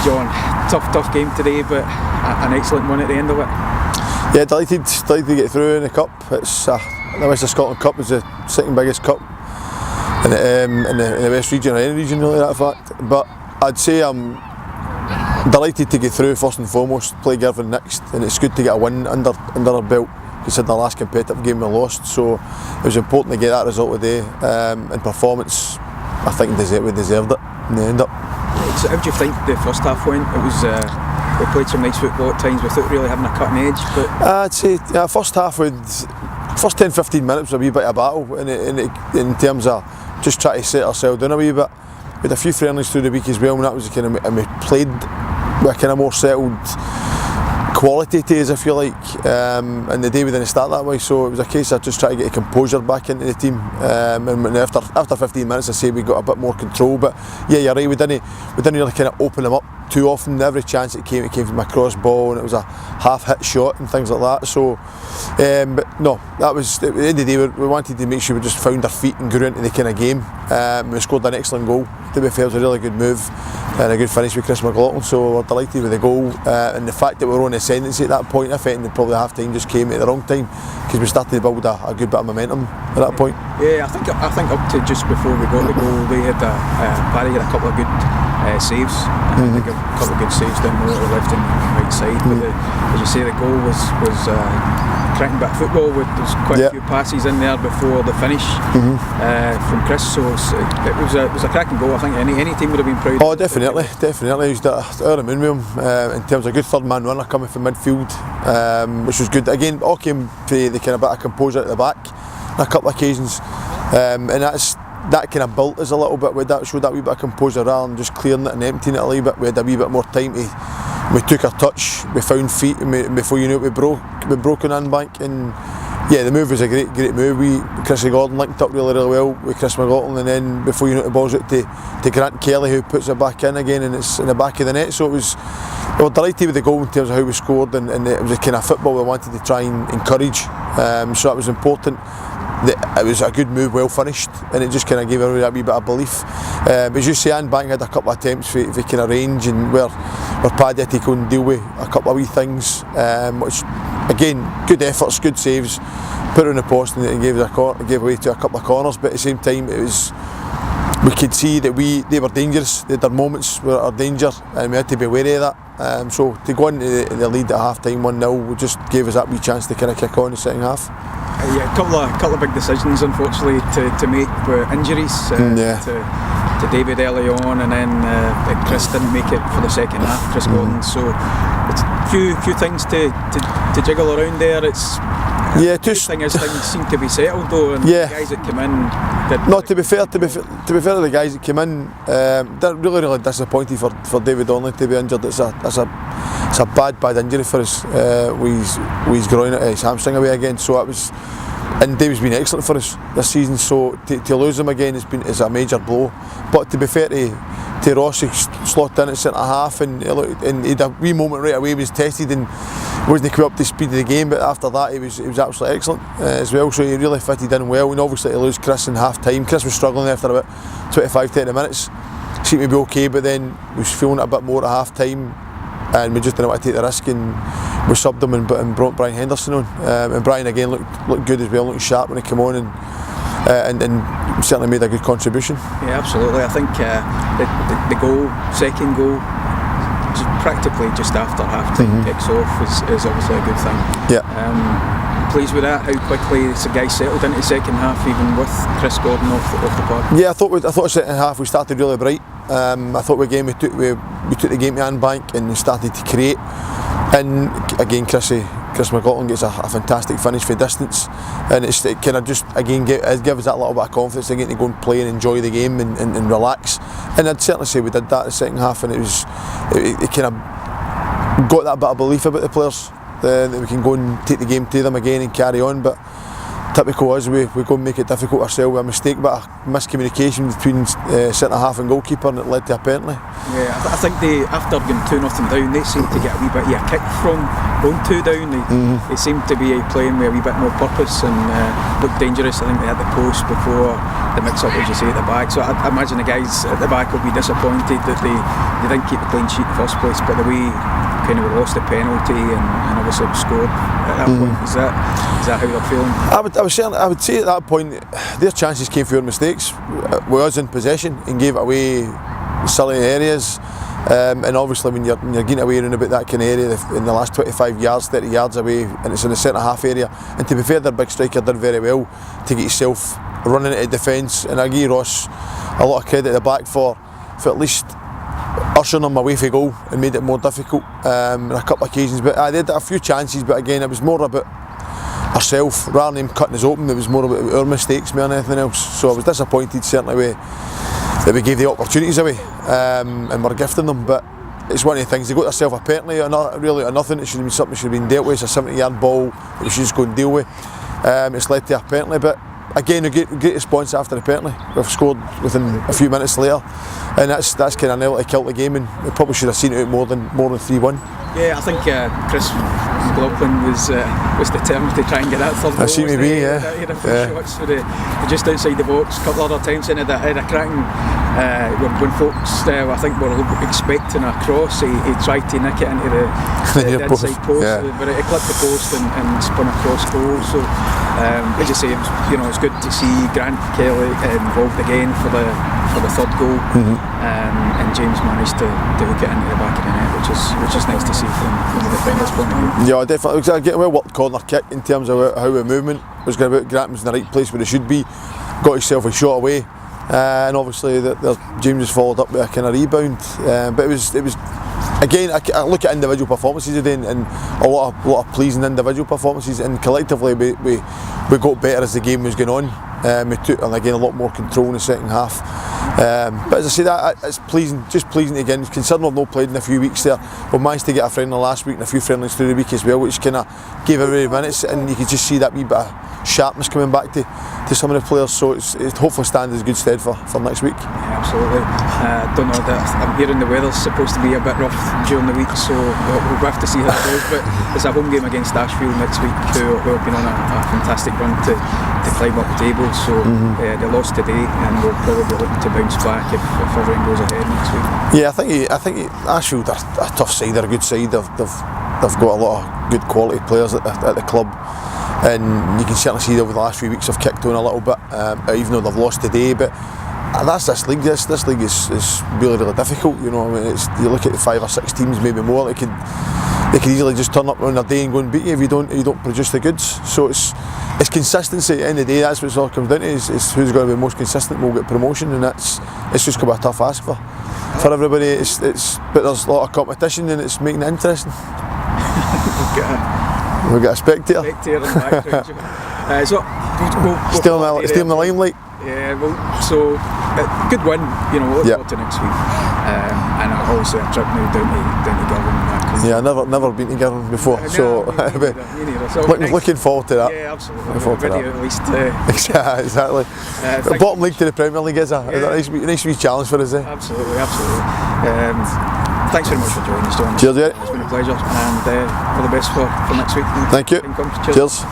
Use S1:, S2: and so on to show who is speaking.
S1: John, tough game today, but an excellent one at the end of it.
S2: Yeah, delighted to get through in the cup. It's the Western Scotland Cup is the second biggest cup in the West region, or any region really, that fact. But I'd say I'm delighted to get through first and foremost, play Girvan next, and it's good to get a win under our belt. Considering the last competitive game we lost, so it was important to get that result today. And performance, I think we deserved it in the end up.
S1: So how do you think the first half went? It was we played some nice football at times without really having a cutting edge. But
S2: I'd say first half first 10-15 minutes was a wee bit of battle in terms of just trying to set ourselves down a wee bit. We had a few friendlies through the week as well, and that was and we played with a kind of more settled quality to us, if you like, and the day we didn't start that way, so it was a case of just trying to get a composure back into the team, and after 15 minutes I say we got a bit more control, but yeah, you're right, we didn't really kind of open them up too often. Every chance it came from a cross ball, and it was a half hit shot and things like that, so but no, that was at the end of the day we wanted to make sure we just found our feet and grew into the kind of game. We scored an excellent goal, to be fair. It was a really good move and a good finish with Chris McLaughlin, so we're delighted with the goal, and the fact that we were on ascendancy at that point. I think probably half time just came at the wrong time, because we started to build a good bit of momentum at that point.
S1: Yeah, I think up to just before we got the goal, they had Barry had a couple of good saves. I think a couple of good saves down the left and right side. But as you say, the goal was cracking bit of football. There's quite a few passes in there before the finish from Chris. So it was a cracking goal. I think any team would have been proud.
S2: Oh, definitely. He's out of moon with him in terms of a good third man runner coming from midfield, which was good. Again, all came for the kind of bit of composure at the back on a couple of occasions, and that kind of built us a little bit. With that, showed that wee bit of composure rather than just clearing it and emptying it a little bit. We had a wee bit more time we took our touch, we found feet, and before you knew it we broke on Annbank, and yeah, the move was a great move. Chrissy Gordon linked up really well with Chris McLaughlin, and then before you know it, the ball's out to Grant Kelly, who puts it back in again, and it's in the back of the net. So we were delighted with the goal in terms of how we scored, and it was a kind of football we wanted to try and encourage, so that was important. It was a good move, well finished, and it just kind of gave everybody a wee bit of belief. As you say, Annbank had a couple of attempts for kind of range, and where Paddy had to go and deal with a couple of wee things, which again, good efforts, good saves, put it on the post, and gave away to a couple of corners. But at the same time, we could see that they were dangerous. They had their moments where our danger, and we had to be wary of that. So to go into the lead at half time 1-0 just gave us that wee chance to kind of kick on in the second half.
S1: Yeah, a couple of big decisions, unfortunately, to make with injuries to David early on, and then Chris didn't make it for the second half, Chris Gordon. So it's a few things to jiggle around there. Things seem to be settled though, and the guys that came in did.
S2: No, to be fair to the guys that came in, they're really disappointed for David Donnelly to be injured. It's a bad injury for us. With his groin, his hamstring away again. So it was, and David's been excellent for us this season. So to lose him again is a major blow. But to be fair to Ross, he slotted in at centre half, and he had a wee moment right away. He was tested and wasn't quite up to speed of the game, but after that he was absolutely excellent as well. So he really fitted in well, and obviously to lose Chris in half time. Chris was struggling after about 25-30 minutes. Seemed to be okay, but then was feeling it a bit more at half time, and we just didn't want to take the risk, and we subbed him and brought Brian Henderson on, and Brian again looked good as well, looked sharp when he came on, and certainly made a good contribution.
S1: Yeah, absolutely. I think the second goal, practically just after half time kicks off is obviously a good thing.
S2: Yeah.
S1: Pleased with that, how quickly the guys settled into the second half, even with Chris Gordon off the park.
S2: Yeah, I thought the second half we started really bright. I thought we took the game to Annbank and started to create, and again Chris McLaughlin gets a fantastic finish for distance, and it kind of just again gives us that little bit of confidence again to go and play and enjoy the game and relax. And I'd certainly say we did that in the second half, and it kind of got that bit of belief about the players that we can go and take the game to them again and carry on. But typical us, we go and make it difficult ourselves with a mistake, but a miscommunication between centre half and goalkeeper, and it led to a penalty.
S1: Yeah, I think after going 2-0 down, they seemed to get a wee bit of a kick from going 2 down. They seemed to be playing with a wee bit more purpose and looked dangerous. I think they had the post before the mix-up, as you say, at the back. So I imagine the guys at the back will be disappointed that they didn't keep the clean sheet in the first place, but the way kind of lost the penalty and obviously scored at that point. Is that how they're feeling?
S2: I would say at that point their chances came through mistakes. We was in possession and gave it away silly areas, and obviously when you're getting away around about that kind of area in the last 25 yards, 30 yards away, and it's in the centre half area, and to be fair, their big striker did very well to get yourself running into defence, and I give Ross a lot of credit at the back for at least ushering them away for goal and made it more difficult on a couple of occasions. But they had a few chances, but again it was more about ourselves rather than him cutting us open. It was more about our mistakes more than anything else. So I was disappointed certainly that we gave the opportunities away and we're gifting them. But it's one of the things, they got themselves a penalty, really or nothing. It should have been something that should have been dealt with. It's a 70-yard ball that we should just go and deal with. It's led to a penalty, but again a great response after the penalty. We've scored within a few minutes later, and that's kind of nearly killed the game, and we probably should have seen it out more than 3-1.
S1: Yeah, I think Chris McLaughlin was determined to try and get that third goal.
S2: That seemed to be, yeah.
S1: He had a few shots for just outside the box, a couple other times, and had a cracking. When folks, I think, were expecting a cross, he tried to nick it into the inside post, but it clipped the post and spun across goal. So, as you say, it's good to see Grant Kelly involved again for the third goal, and James managed to hook it into the back of the net, which is nice to see from the defender's point of view. Yeah,
S2: definitely. I get a well worked corner kick in terms of how our movement was going about. Grant was in the right place where he should be, got himself a shot away, and obviously James has followed up with a kind of rebound. But it was again, I look at individual performances today, and a lot of pleasing individual performances, and collectively we got better as the game was going on. We took, and again, a lot more control in the second half. But as I say, that it's pleasing, just pleasing again. Considering we've not played in a few weeks there, we managed to get a friendly last week and a few friendlies through the week as well, which kind of gave every minutes, and you could just see that wee bit of sharpness coming back to some of the players. So it hopefully stands as good stead for next week.
S1: Yeah, absolutely. Don't know that I'm hearing the weather's supposed to be a bit rough during the week, so we'll have to see how it goes. But it's a home game against Ashfield next week, who have been on a fantastic run to climb up the table. So they lost today, and we'll probably be looking to bounce back if everything goes ahead next week. Yeah,
S2: I think Ashfield are a tough side. They're a good side. They've got a lot of good quality players at the club, and you can certainly see over the last few weeks have kicked on a little bit, even though they've lost today. But that's this league. This league is really difficult. You look at the 5 or 6 teams, maybe more. They could easily just turn up on their day and go and beat you if you don't produce the goods. So it's consistency at the end of the day. That's what it all comes down to. Is who's going to be most consistent will get promotion, and it's just going to be a tough ask for everybody. But there's a lot of competition, and it's making it interesting. We've got a spectator.
S1: In the background. So
S2: still in the limelight.
S1: Yeah, well, so good win. Look forward to next week, and obviously a trip now down to Girvan.
S2: Yeah, never been to Girvan before, looking forward to that.
S1: Yeah, absolutely. At least.
S2: Exactly. The bottom league to the Premier League is a nice wee challenge for us.
S1: Absolutely. Thanks very much for joining us, John.
S2: Cheers,
S1: It's been a pleasure, and all the best for next week.
S2: Thank you.
S1: Cheers.